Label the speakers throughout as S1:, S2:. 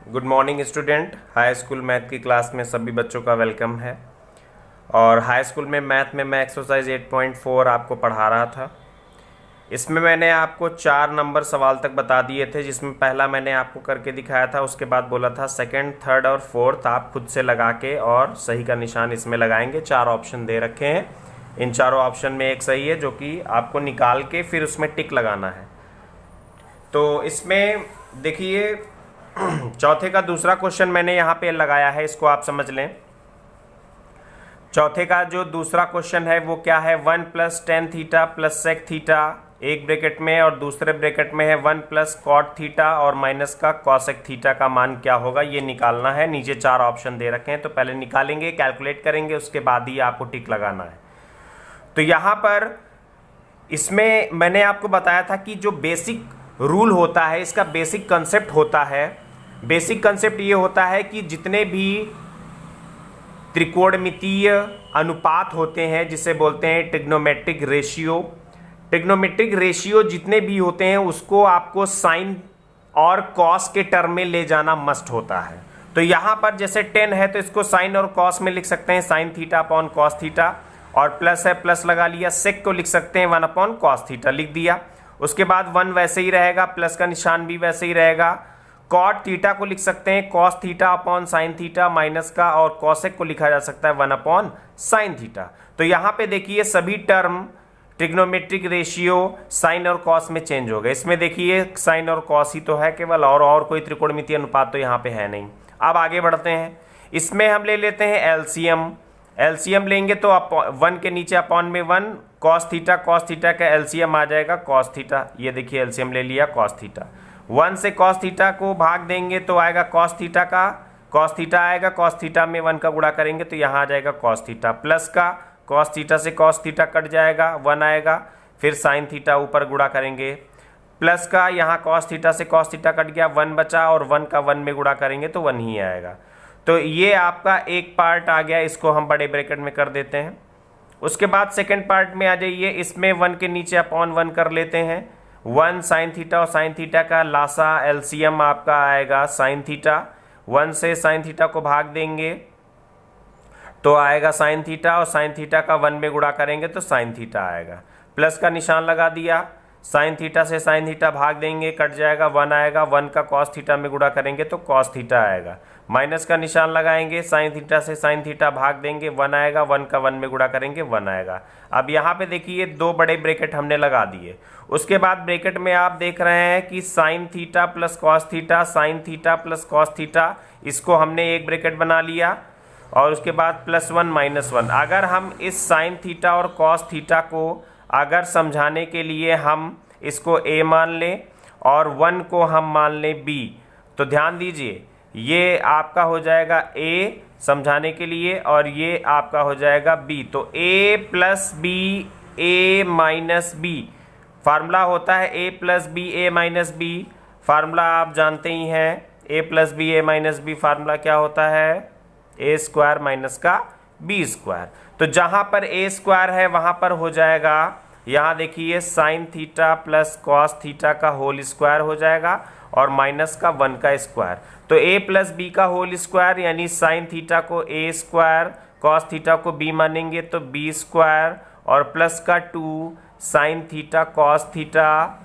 S1: Good morning student. High school math की class में सभी बच्चों का वेलकम है। और हाई स्कूल में मैथ में मैं एक्सरसाइज 8.4 आपको पढ़ा रहा था। इसमें मैंने आपको 4 नंबर सवाल तक बता दिए थे, जिसमें पहला मैंने आपको करके दिखाया था। उसके बाद बोला था सेकंड, थर्ड और फोर्थ आप खुद से लगा के और सही का निशान इसमें लगाएंगे। 4 ऑप्शन दे रखे हैं, इन चारों ऑप्शन में एक सही है जो कि आपको निकाल के फिर उसमें टिक लगाना है। तो इसमें देखिए चौथे का दूसरा क्वेश्चन मैंने यहाँ पे लगाया है, इसको आप समझ लें। चौथे का जो दूसरा क्वेश्चन है वो क्या है, 1 + tan थीटा + sec थीटा एक ब्रैकेट में और दूसरे ब्रैकेट में है 1 + cot थीटा और माइनस का cosec थीटा का मान क्या होगा, ये निकालना है। नीचे 4 ऑप्शन दे रखे हैं, तो पहले निकालेंगे, कैलकुलेट करेंगे, उसके बाद ही आपको टिक लगाना है। तो यहाँ पर इसमें मैंने आपको बताया था कि जो बेसिक रूल होता है, इसका बेसिक कंसेप्ट होता है। बेसिक कंसेप्ट ये होता है कि जितने भी त्रिकोणमितीय अनुपात होते हैं, जिसे बोलते हैं ट्रिग्नोमेट्रिक रेशियो, ट्रिग्नोमेट्रिक रेशियो जितने भी होते हैं उसको आपको साइन और कॉस के टर्म में ले जाना मस्ट होता है। तो यहाँ पर जैसे 10 है तो इसको साइन और कॉस में लिख सकते हैं, sine theta upon cos theta, और प्लस है प्लस लगा लिया। सेक को लिख सकते हैं 1 अपॉन कॉस थीटा, लिख दिया। उसके बाद 1 वैसे ही रहेगा, प्लस का निशान भी वैसे ही रहेगा। कॉट थीटा को लिख सकते हैं cos theta upon sine theta, minus का, और कॉसेक को लिखा जा सकता है 1 अपॉन साइन थीटा। तो यहाँ पे देखिए सभी टर्म ट्रिग्नोमेट्रिक रेशियो साइन और कॉस में चेंज हो गए। इसमें देखिए साइन और कॉस ही तो है केवल, और कोई त्रिकोणमितीय अनुपात तो यहाँ पे है नहीं। अब आगे बढ़ते हैं, इसमें हम ले लेते हैं एलसीएम। एलसीएम लेंगे तो 1 के नीचे अपॉन में 1, कॉस थीटा का एलसीएम आ जाएगा कॉस थीटा। ये देखिए एलसीएम ले लिया कॉस थीटा। 1 से कॉस थीटा को भाग देंगे तो आएगा कॉस थीटा का, कॉस थीटा आएगा, कॉस थीटा में 1 का गुणा करेंगे तो यहाँ आ जाएगा कॉस थीटा, प्लस का कॉस थीटा से कॉस थीटा कट जाएगा, 1 आएगा, फिर साइन थीटा ऊपर गुणा करेंगे, प्लस का यहाँ कॉस थीटा से कॉस थीटा कट गया, 1 बचा, और 1 का 1 में गुणा करेंगे तो 1 ही आएगा। तो ये आपका एक पार्ट आ गया, इसको हम बड़े ब्रैकेट में कर देते हैं। उसके बाद सेकंड पार्ट में आ जाइए, इसमें 1 के नीचे अपॉन 1 कर लेते हैं। 1 साइन थीटा और साइन थीटा का लासा एलसीएम आपका आएगा साइन थीटा। 1 से साइन थीटा को भाग देंगे तो आएगा साइन थीटा, और साइन थीटा का 1 में गुणा करेंगे तो साइन थीटा आएगा। प्लस का निशान लगा दिया, साइन थीटा से साइन थीटा भाग देंगे, कट जाएगा, 1 आएगा, 1 का कॉस थीटा में गुणा करेंगे तो कॉस थीटा आएगा। माइनस का निशान लगाएंगे, साइन थीटा से साइन थीटा भाग देंगे, 1 आएगा, 1 का 1 में गुणा करेंगे, 1 आएगा। अब यहाँ पे देखिए 2 बड़े ब्रैकेट हमने लगा दिए। उसके बाद ब्रैकेट में आप देख रहे हैं कि sine theta plus cos theta, sine theta plus cos theta, इसको हमने एक ब्रैकेट बना लिया, और उसके बाद +1 -1। अगर हम इस साइन थीटा और कॉस थीटा को अगर समझाने के लिए हम इसको a मान लें और 1 को हम मान लें b, तो ध्यान दीजिए ये आपका हो जाएगा a समझाने के लिए, और ये आपका हो जाएगा b। तो a + b a - b formula होता है, a + b a - b formula आप जानते ही हैं। a + b a - b formula क्या होता है, a² माइनस का b²। तो जहां पर a² है वहां पर हो जाएगा, यहाँ देखिए sine theta plus cos theta का होल स्क्वायर हो जाएगा, और माइनस का 1 का स्क्वायर। तो a + b का होल स्क्वायर, यानी साइन थीटा को a², कॉस थीटा को b मानेंगे तो b², और प्लस का 2 साइन थीटा कॉस थीटा,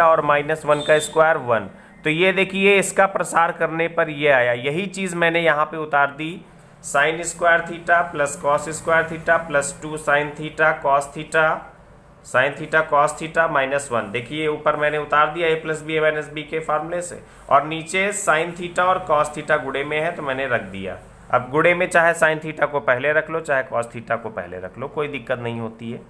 S1: और -1 का स्क्वायर 1। तो ये देखिए इसका प्रसार करने पर ये आया, यही चीज़ मैंने यहाँ पे उतार दी, sine square theta plus cos square theta plus 2 sine theta cos theta, sine theta cos theta -1। देखिए ऊपर मैंने उतार दिया a + b a - b के फार्मूले से, और नीचे साइन थीटा और कॉस थीटा गुणे में है तो मैंने रख दिया। अब गुणे में चाहे साइन थीटा को पहले रख लो चाहे कॉस थीटा को पहले रख लो, कोई दिक्कत नहीं होती है।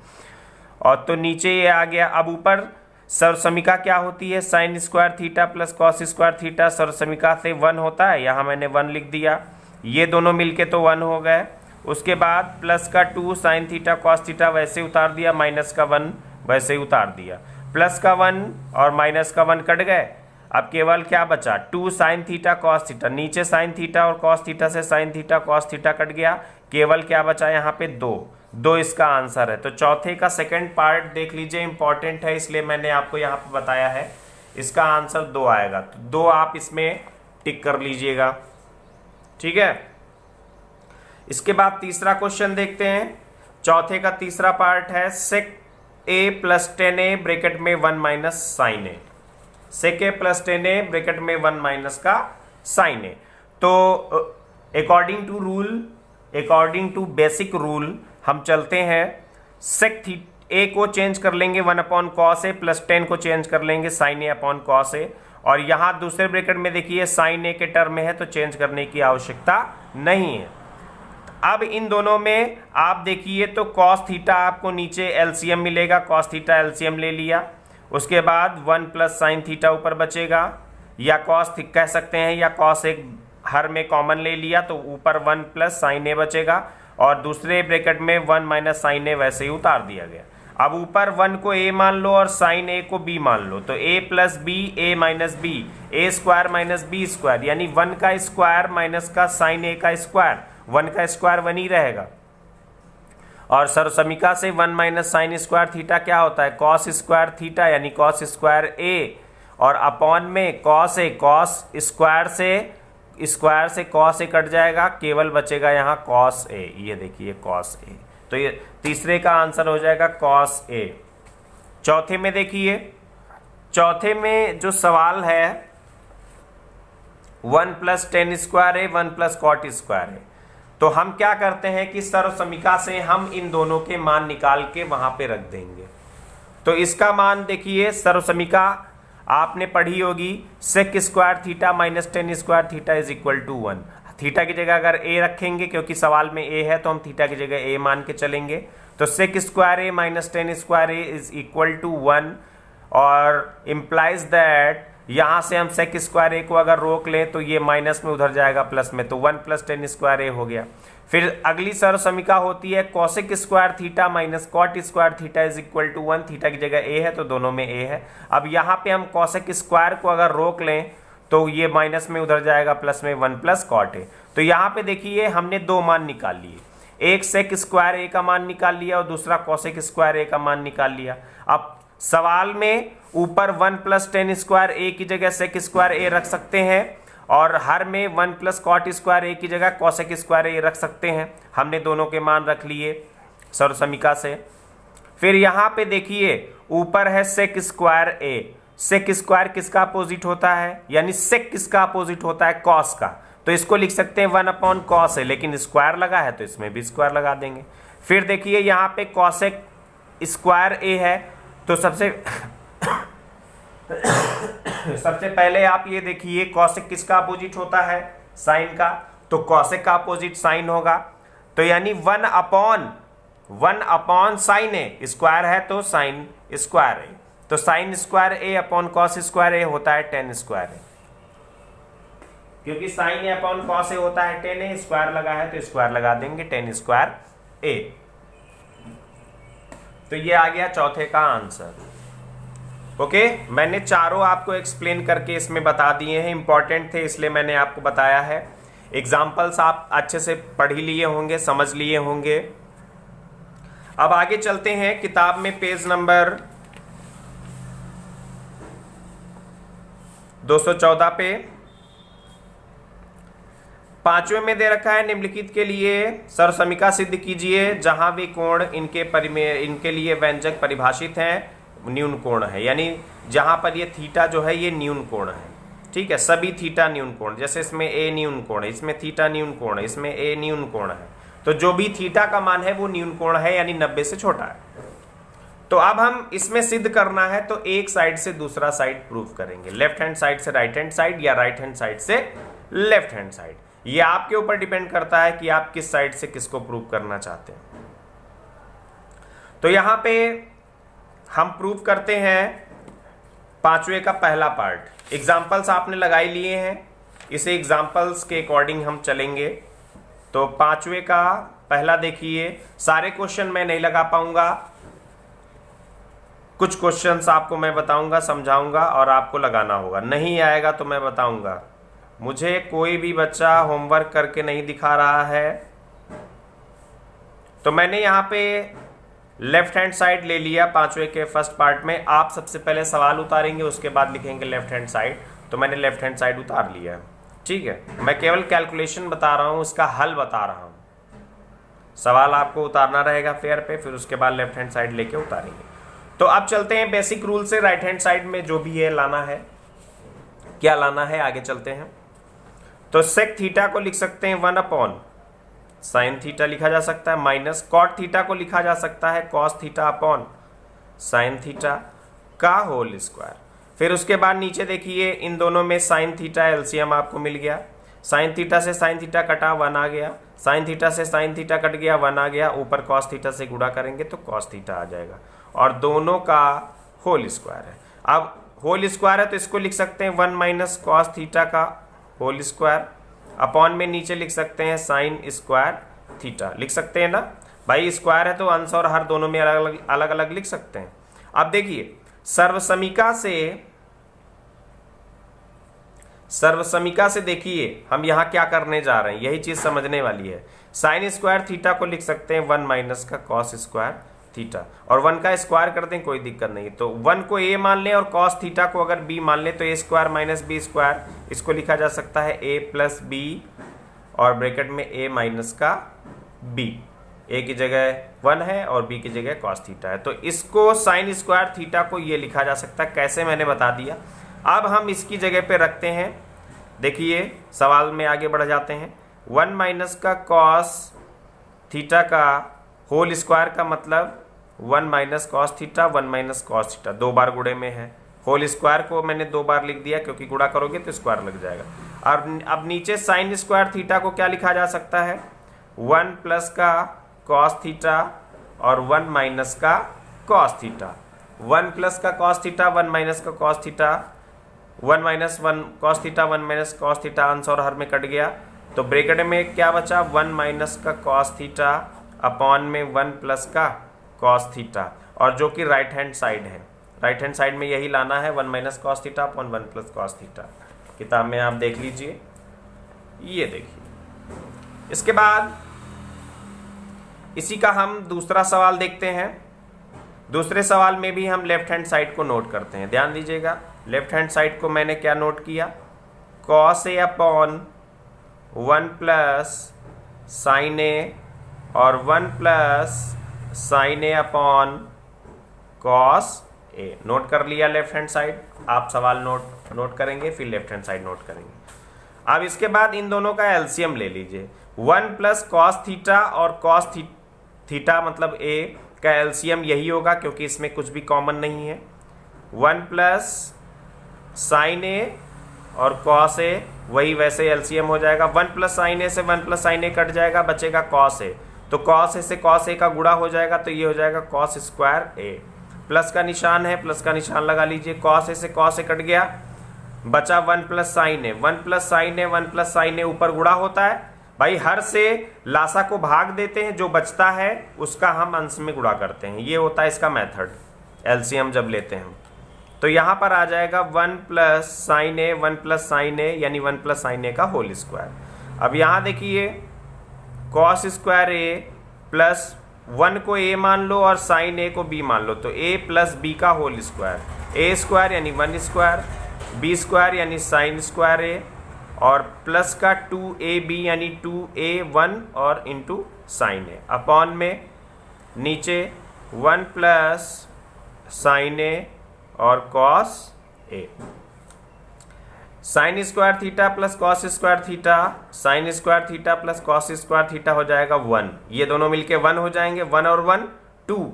S1: और तो नीचे ये आ गया। अब ऊपर सर्वसमीका क्या होती है, sine square theta plus cos square theta सर्वसमीका से 1 होता है, यहाँ मैंने 1 लिख दिया। ये दोनों मिलके तो 1 हो गए। उसके बाद प्लस का 2 साइन थीटा कॉस थीटा वैसे उतार दिया, माइनस का 1 वैसे ही उतार दिया। प्लस का 1 और माइनस का 1 कट गए, अब केवल क्या बचा, 2 साइन थीटा कॉस थीटा। नीचे साइन थीटा और कॉस थीटा से sign theta cos theta cut गया, केवल क्या बचा यहाँ पे 2 इसका आंसर है। तो चौथे का सेकंड पार्ट देख लीजिए, इंपॉर्टेंट है इसलिए मैंने आपको यहाँ पे बताया है। इसका आंसर 2 आएगा। तो 2 आप इसमें टिक कर लीजिएगा, ठीक है। इसके बाद तीसरा क्वेश्चन देखते हैं। चौथे का तीसरा पार्ट है सेक ए प्लस 10a ब्रैकेट में 1 माइनस साइन ए। सेक ए प्लस 10a ब्रैकेट में 1 माइनस का साइन ए। तो अकॉर्डिंग टू बेसिक रूल हम चलते हैं। सेक ए को चेंज कर लेंगे 1 अपॉन कॉस ए, प्लस 10 को चेंज कर लेंगे साइन ए अपॉन कॉस ए। और यहां दूसरे ब्रैकेट में देखिए साइन ए के टर्म में है तो चेंज करने की आवश्यकता नहीं है। अब इन दोनों में आप देखिए तो कॉस थीटा आपको नीचे एलसीएम मिलेगा, कॉस थीटा एलसीएम ले लिया। उसके बाद 1 प्लस साइन थीटा ऊपर बचेगा, या कॉस कह सकते हैं, या कॉस एक हर में कॉमन ले लिया तो ऊपर 1 प्लस साइन ए बचेगा, और दूसरे ब्रैकेट में 1 माइनस साइन ए वैसे ही उतार दिया गया। अब ऊपर 1 को a मान लो और साइन a को b मान लो, तो a plus B a minus B, A square minus B square, यानी 1 का स्क्वायर माइनस का साइन a का स्क्वायर, 1 का स्क्वायर 1 ही रहेगा। और सर्वसमीका से 1 माइनस साइन स्क्वायर थीटा क्या होता है, कॉस स्क्वायर थीटा, यानी कॉस स्क्वायर a, और अपॉन में कॉस ए, कॉस स्क्वायर से कॉस ए कट जाएगा, केवल बचेगा यहाँ कॉस ए। ये देखिए कॉस ए, तो ये तीसरे का आंसर हो जाएगा कॉस ए। चौथे में देखिए, चौथे में जो सवाल है 1 प्लस टेन स्क्वायर है 1 प्लस कॉट स्क्वायर है। तो हम क्या करते हैं कि सर्वसमीका से हम इन दोनों के मान निकाल के वहां पे रख देंगे। तो इसका मान देखिए, सर्वसमीका आपने पढ़ी होगी, sec square theta minus tan square theta is equal to 1। थीटा की जगह अगर ए रखेंगे, क्योंकि सवाल में ए है तो हम थीटा की जगह ए मान के चलेंगे। तो sec square A minus tan square A is equal to 1, और इम्प्लाइज दैट यहां से हम सेक स्क्वायर ए को अगर रोक लें तो ये माइनस में उधर जाएगा प्लस में, तो 1 प्लस टेन स्क्वायर ए हो गया। फिर अगली सर्वसमीका होती है cosec square theta minus cot square theta is equal to 1। थीटा की जगह ए है तो दोनों में ए है। अब यहाँ पे हम कॉसेक स्क्वायर को अगर रोक लें तो ये माइनस में उधर जाएगा प्लस में 1 प्लस कॉट ए। तो यहाँ पे देखिए हमने 2 मान निकाल लिए, एक सेक स्क्वायर ए का मान निकाल लिया और दूसरा कॉसेक स्क्वायर ए का मान निकाल लिया। अब सवाल में ऊपर 1 प्लस टेन स्क्वायर ए की जगह सेक स्क्वायर ए रख सकते हैं, और हर में 1 प्लस कॉट स्क्वायर ए की जगह कॉसेक स्क्वायर ए रख सकते हैं। हमने दोनों के मान रख लिए सर्वसमीका से। फिर यहाँ पे देखिए ऊपर है सेक स्क्वायर ए। सेक स्क्वायर किसका अपोजिट होता है, यानी सेक किसका अपोजिट होता है, कॉस का। तो इसको लिख सकते हैं 1 अपॉन कॉस है, लेकिन स्क्वायर लगा है तो इसमें भी स्क्वायर लगा देंगे। फिर देखिए यहाँ पे कॉसेक स्क्वायर ए है, तो सबसे पहले आप ये देखिए कॉसेक किसका अपोजिट होता है, साइन का। तो कॉसेक का अपोजिट साइन होगा, तो यानी 1 अपॉन साइन ए, स्क्वायर है तो साइन स्क्वायर ए, तो साइन स्क्वायर ए अपॉन कॉस स्क्वायर ए होता है टेन स्क्वायर ए। क्योंकि साइन ए अपॉन कॉस ए होता है 10 ए, स्क्वायर लगा है तो स्क्वायर लगा देंगे 10 स्क्वायर ए। तो ये आ गया चौथे का आंसर। ओके, मैंने चारों आपको एक्सप्लेन करके इसमें बता दिए हैं, इंपॉर्टेंट थे इसलिए मैंने आपको बताया है। एग्जाम्पल्स आप अच्छे से पढ़ ही लिए होंगे, समझ लिए होंगे। अब आगे चलते हैं किताब में पेज नंबर 214 पे। पांचवें में दे रखा है निम्नलिखित के लिए सर्वसमीका सिद्ध कीजिए जहां वे कोण इनके लिए व्यंजक परिभाषित हैं न्यून कोण है, यानी जहां पर ये थीटा जो है ये न्यून कोण है। ठीक है, सभी थीटा न्यून कोण, जैसे इसमें ए न्यून कोण है, इसमें थीटा न्यून कोण है, इसमें ए न्यून कोण है। तो जो भी थीटा का मान है वो न्यून कोण है, यानी 90 से छोटा है। तो अब हम इसमें सिद्ध करना है तो एक साइड से दूसरा साइड प्रूव करेंगे, लेफ्ट हैंड साइड से राइट हैंड साइड या राइट हैंड साइड से लेफ्ट हैंड साइड। ये आपके ऊपर डिपेंड करता है कि आप किस साइड से किसको प्रूव करना चाहते हैं। तो यहां पे हम प्रूव करते हैं पांचवे का पहला पार्ट। एग्जाम्पल्स आपने लगाई लिए हैं, इसे एग्जाम्पल्स के अकॉर्डिंग हम चलेंगे। तो पांचवे का पहला देखिए, सारे क्वेश्चन मैं नहीं लगा पाऊंगा, कुछ क्वेश्चंस आपको मैं बताऊंगा, समझाऊंगा और आपको लगाना होगा। नहीं आएगा तो मैं बताऊंगा। मुझे कोई भी बच्चा होमवर्क करके नहीं दिखा रहा है, तो मैंने यहाँ पे लेफ्ट हैंड साइड ले लिया पांचवे के फर्स्ट पार्ट में। आप सबसे पहले सवाल उतारेंगे, उसके बाद लिखेंगे लेफ्ट हैंड साइड। तो मैंने लेफ्ट हैंड साइड उतार लिया है, ठीक है। मैं केवल कैलकुलेशन बता रहा हूं, उसका हल बता रहा हूं। सवाल आपको उतारना रहेगा फेयर पे, फिर उसके बाद लेफ्ट हैंड साइड लेके उतारेंगे। तो अब चलते हैं बेसिक रूल से। राइट हैंड साइड में जो भी है लाना है, क्या लाना है, आगे चलते हैं। तो सेक थीटा को लिख सकते हैं 1 अपॉन साइन थीटा लिखा जा सकता है, माइनस कॉट थीटा को लिखा जा सकता है cos theta upon sine theta का होल स्क्वायर। फिर उसके बाद नीचे देखिए, इन दोनों में साइन थीटा एलसीएम आपको मिल गया। साइन थीटा से साइन थीटा कटा 1 आ गया, साइन थीटा से साइन थीटा कट गया 1 आ गया, ऊपर कॉस थीटा से गुणा करेंगे तो कॉस थीटा आ जाएगा, और दोनों का होल स्क्वायर है। अब होल स्क्वायर है तो इसको लिख सकते हैं 1 माइनस कॉस थीटा का होल स्क्वायर, अपॉन में नीचे लिख सकते हैं साइन स्क्वायर थीटा, लिख सकते हैं ना भाई। स्क्वायर है तो अंश और हर दोनों में अलग अलग लिख सकते हैं। अब देखिए, सर्वसमीका से देखिए हम यहां क्या करने जा रहे हैं, यही चीज समझने वाली है। साइन स्क्वायर थीटा को लिख सकते हैं 1 माइनस का कॉस स्क्वायर थीटा, और 1 का स्क्वायर कर दें, कोई दिक्कत नहीं। तो 1 को a मान लें और कॉस थीटा को अगर b मान लें तो a square minus b square, इसको लिखा जा सकता है a प्लस b और ब्रैकेट में a माइनस का b। a की जगह 1 है और b की जगह कॉस थीटा है, तो इसको साइन स्क्वायर थीटा को ये लिखा जा सकता है। कैसे, मैंने बता दिया। अब हम इसकी जगह पे रखते हैं, देखिए सवाल में आगे बढ़ जाते हैं। 1 माइनस का कॉस थीटा का होल स्क्वायर का मतलब 1 minus cos theta, 1 minus cos theta, 2 बार गुणे में है। होल स्क्वायर को मैंने 2 बार लिख दिया क्योंकि गुणा करोगे तो स्क्वायर लग जाएगा। अब नीचे साइन स्क्वायर थीटा को क्या लिखा जा सकता है, 1 प्लस का कॉस थीटा और 1 माइनस का कॉस थीटा। 1 प्लस का कॉस थीटा, 1 माइनस का cos theta, 1 minus 1 cos theta, 1 minus cos theta, अंश और हर में कट गया, तो ब्रैकेट में क्या बचा, 1 माइनस का कॉस थीटा अपॉन में 1 प्लस का कॉस थीटा, और जो कि राइट हैंड साइड है। राइट हैंड साइड में यही लाना है, 1 minus cos theta upon 1 plus cos theta. किताब में आप देख लीजिए, ये देखिए। इसके बाद इसी का हम दूसरा सवाल देखते हैं। दूसरे सवाल में भी हम लेफ्ट हैंड साइड को नोट करते हैं, ध्यान दीजिएगा। लेफ्ट हैंड साइड को मैंने क्या नोट किया, cos A upon 1 plus sine A और 1 प्लस साइन ए अपॉन कॉस ए, नोट कर लिया लेफ्ट हैंड साइड। आप सवाल नोट करेंगे, फिर लेफ्ट हैंड साइड नोट करेंगे। अब इसके बाद इन दोनों का एलसीएम ले लीजिए। 1 प्लस कॉस थीटा और कॉस थीटा मतलब ए का एलसीएम यही होगा क्योंकि इसमें कुछ भी कॉमन नहीं है। 1 प्लस साइन ए और कॉस ए, वही वैसे एलसीएम हो जाएगा। 1 प्लस साइन ए से 1 प्लस साइन ए कट जाएगा, बचेगा कॉस ए, तो कॉस ए से कॉस ए का गुणा हो जाएगा, तो ये हो जाएगा कॉस स्क्वायर ए। प्लस का निशान है, प्लस का निशान लगा लीजिए। कॉस ए से कॉस ए कट गया, बचा 1 plus sine A. 1 plus sine A, 1 plus sine ए ऊपर गुणा होता है भाई, हर से लासा को भाग देते हैं, जो बचता है उसका हम अंश में गुणा करते हैं। ये होता है इसका मेथड, एलसीएम जब लेते हैं। तो यहां पर आ जाएगा 1 plus sine A, 1 plus sine ए यानी 1 प्लस साइन ए का होल स्क्वायर। अब यहां देखिए, कॉस स्क्वायर ए प्लस 1 को ए मान लो और साइन ए को बी मान लो, तो ए प्लस बी का होल स्क्वायर। ए स्क्वायर यानी 1 स्क्वायर, बी स्क्वायर यानी साइन स्क्वायर ए, और प्लस का 2ab यानी 2a1 और इंटू साइन ए, अपॉन में नीचे 1 प्लस साइन ए और cos A. Sine square theta plus cos square theta, sine square theta plus cos square theta हो जाएगा 1। ये दोनों मिलके 1 हो जाएंगे, 1 और 1 2,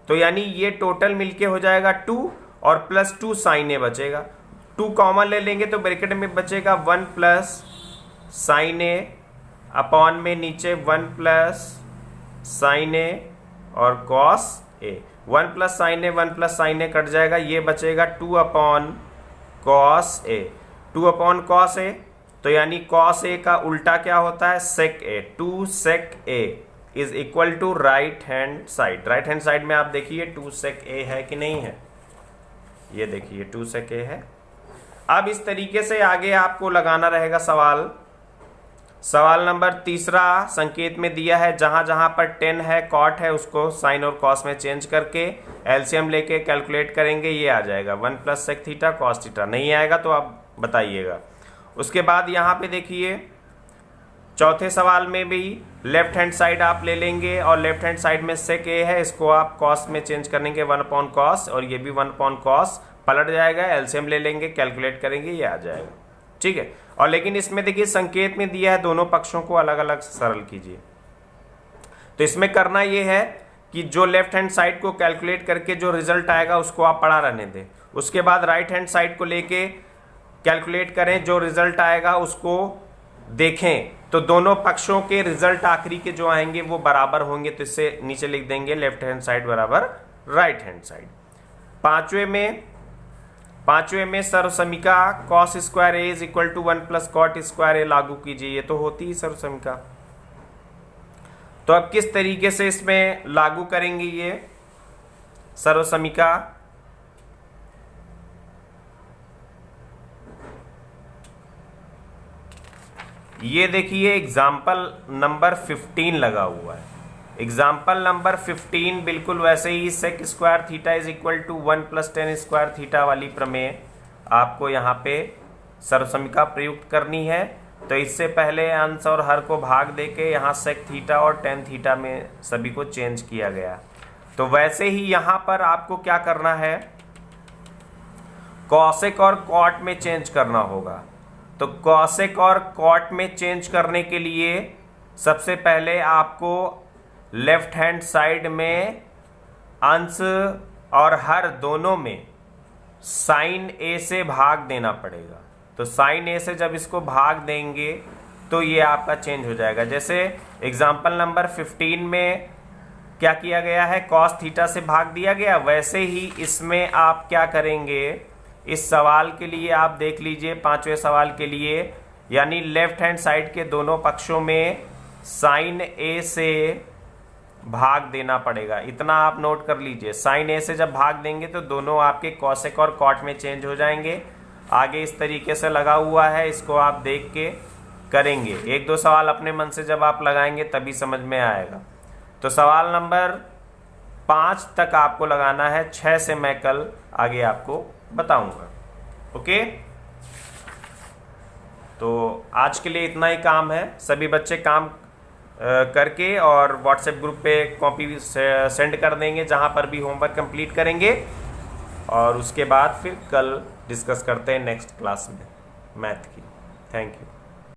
S1: तो यानी ये टोटल मिलके हो जाएगा 2 और प्लस 2 साइन ए बचेगा। 2 कॉमन ले लेंगे तो ब्रैकेट में बचेगा 1 प्लस साइन ए अपॉन में नीचे 1 प्लस साइन ए और cos A. 1 plus sine A, 1 plus sine A cut जाएगा, ये बचेगा 2 upon cos A. 2 upon cos A, तो यानी कॉस ए का उल्टा क्या होता है, sec A. 2 sec A is equal to right hand side. Right hand side में आप देखिए 2 सेक ए है कि नहीं है, ये देखिए 2 सेक ए है। अब इस तरीके से आगे आपको लगाना रहेगा सवाल। सवाल नंबर तीसरा संकेत में दिया है, जहां जहां पर टेन है कॉट है उसको साइन और कॉस में चेंज करके एलसीएम लेके कैलकुलेट करेंगे, ये आ जाएगा 1 + सेक थीटा कॉस थीटा। नहीं आएगा तो आप बताइएगा। उसके बाद यहाँ पे देखिए चौथे सवाल में भी लेफ्ट हैंड साइड आप ले लेंगे और लेफ्ट हैंड साइड में सेक ए है, इसको आप कॉस में चेंज करेंगे 1/cos और ये भी 1/cos पलट जाएगा, एलसीएम ले लेंगे कैलकुलेट करेंगे, ये आ जाएगा। ठीक है। और लेकिन इसमें देखिए संकेत में दिया है दोनों पक्षों को अलग अलग सरल कीजिए। तो इसमें करना ये है कि जो लेफ्ट हैंड साइड को कैलकुलेट करके जो रिजल्ट आएगा उसको आप पड़ा रहने दें। उसके बाद राइट हैंड साइड को लेके कैलकुलेट करें, जो रिजल्ट आएगा उसको देखें। तो दोनों पक्षों के रिजल्ट आखिरी के जो आएंगे वो बराबर होंगे, तो इससे नीचे लिख देंगे लेफ्ट हैंड साइड बराबर राइट हैंड साइड। पांचवें में सर्वसमीका cos square A is equal to 1 + cot square A लागू कीजिए। ये तो होती ही सर्वसमीका। तो अब किस तरीके से इसमें लागू करेंगे ये सर्वसमीका? ये देखिए एग्जाम्पल नंबर 15 लगा हुआ है। एग्जाम्पल नंबर 15 बिल्कुल वैसे ही sec square theta is equal to 1 + tan square theta वाली प्रमेय आपको यहाँ पे सर्वसमीका प्रयुक्त करनी है। तो इससे पहले अंश और हर को भाग देके यहाँ सेक थीटा और tan थीटा में सभी को चेंज किया गया। तो वैसे ही यहाँ पर आपको क्या करना है, कॉसेक और कॉट में चेंज करना होगा। तो कॉसेक और कॉट में चेंज करने के लिए सबसे पहले आपको लेफ्ट हैंड साइड में अंश और हर दोनों में साइन ए से भाग देना पड़ेगा। तो साइन ए से जब इसको भाग देंगे तो ये आपका चेंज हो जाएगा। जैसे एग्जाम्पल नंबर 15 में क्या किया गया है, कॉस थीटा से भाग दिया गया, वैसे ही इसमें आप क्या करेंगे, इस सवाल के लिए आप देख लीजिए, पांचवें सवाल के लिए, यानी लेफ्ट हैंड साइड के दोनों पक्षों में साइन ए से भाग देना पड़ेगा। इतना आप नोट कर लीजिए। साइन ए से जब भाग देंगे तो दोनों आपके कॉसेक और कॉट में चेंज हो जाएंगे। आगे इस तरीके से लगा हुआ है, इसको आप देख के करेंगे। 1-2 सवाल अपने मन से जब आप लगाएंगे तभी समझ में आएगा। तो सवाल नंबर 5 तक आपको लगाना है, 6 से मैं कल आगे आपको बताऊंगा। ओके, तो आज के लिए इतना ही काम है। सभी बच्चे काम करके और व्हाट्सएप ग्रुप पे कॉपी सेंड कर देंगे जहां पर भी होमवर्क कंप्लीट करेंगे, और उसके बाद फिर कल डिस्कस करते हैं नेक्स्ट क्लास में मैथ की। Thank you.